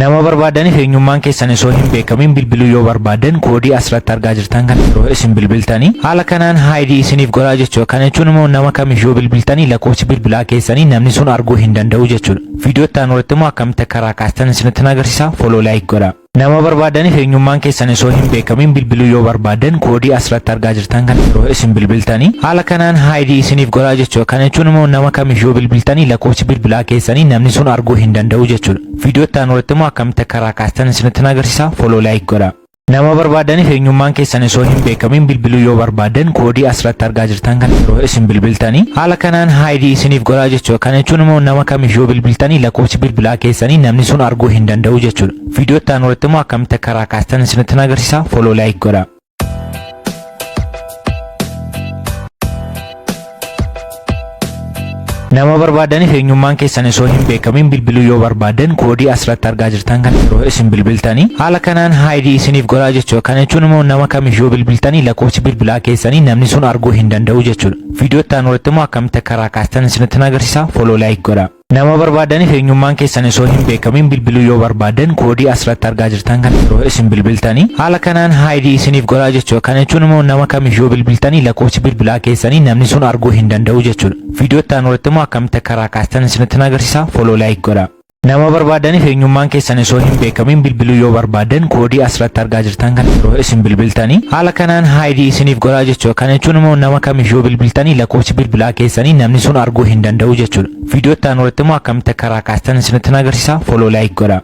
Nama barbaadaniif eenyummaan keessan osoo hin beekamin bilbiluu yoo barbaadan koodii asirratti argaa jirtan kan yeroo isin bilbiltanii haala kanaan haayidii isiniif godhaa jechuudha. Kana jechuun immoo nama kamiyyuu bilbiltanii lakkoofsi bilbilaa keessanii namni sun arguu hin danda'u jechuudha. Viidiyoo itti aanu irratti immoo akkamitti karaa kaastan isinitti agarsiisa. Follow like godhaa. Nama barbaadaniif eenyummaan keessan osoo hin beekamin bilbiluu yoo barbaadan koodii asirratti argaa jirtan kan yeroo isin bilbiltanii haala kanaan haayidii isiniif godhaa jechuudha. Kana jechuun immoo nama kamiyyuu bilbiltanii lakkoofsi bilbilaa keessanii namni sun arguu hin danda'u jechuudha. Viidiyoo itti aanu irratti immoo akkamitti karaa kaastan isinitti agarsiisa. Follow like godhaa. Nama barbaadaniif eenyummaan keessan osoo hin beekamin bilbiluu yoo barbaadan koodii asirratti argaa jirtan kan yeroo isin bilbiltanii haala kanaan haayidii isiniif godhaa jechuudha. Kana jechuun immoo nama kamiyyuu bilbiltanii lakkoofsi bilbilaa keessanii namni sun arguu hin danda'u jechuudha. Viidiyoo itti aanu irratti immoo akkamitti karaa kaastan isinitti agarsiisa. Follow like godhaa. Nama barbaadaniif eenyummaan keessan osoo hin beekamin bilbiluu yoo barbaadan koodii asirratti argaa jirtan kan yeroo isin bilbiltanii haala kanaan haayidii isiniif godhaa jechuudha. Kana jechuun immoo nama kamiyyuu bilbiltanii lakkoofsi bilbilaa keessanii namni sun arguu hin danda'u jechuudha. Viidiyoo itti aanu irratti immoo akkamitti karaa kaastan isinitti agarsiisa. Follow like godhaa. Nama barbaadaniif eenyummaan keessan osoo hin beekamin bilbiluu yoo barbaadan koodii asirratti argaa jirtan kan yeroo isin bilbiltanii haala kanaan haayidii isiniif godhaa jechuudha. Kana jechuun immoo nama kamiyyuu bilbiltanii lakkoofsi bilbilaa keessanii namni sun arguu hin danda'u jechuudha. Viidiyoo itti aanu irratti immoo akkamitti karaa kaastan isinitti agarsiisa. Follow like godhaa. Nama barbaadaniif eenyummaan keessan osoo hin beekamin bilbiluu yoo barbaadan koodii asirratti argaa jirtan kan yeroo isin bilbiltanii haala kanaan haayidii isiniif godhaa jechuudha. Kana jechuun immoo nama kamiyyuu bilbiltanii lakkoofsi bilbilaa keessanii namni sun arguu hin danda'u jechuudha. Viidiyoo itti aanu irratti immoo akkamitti karaa kaastan isinitti agarsiisa. Follow like godhaa.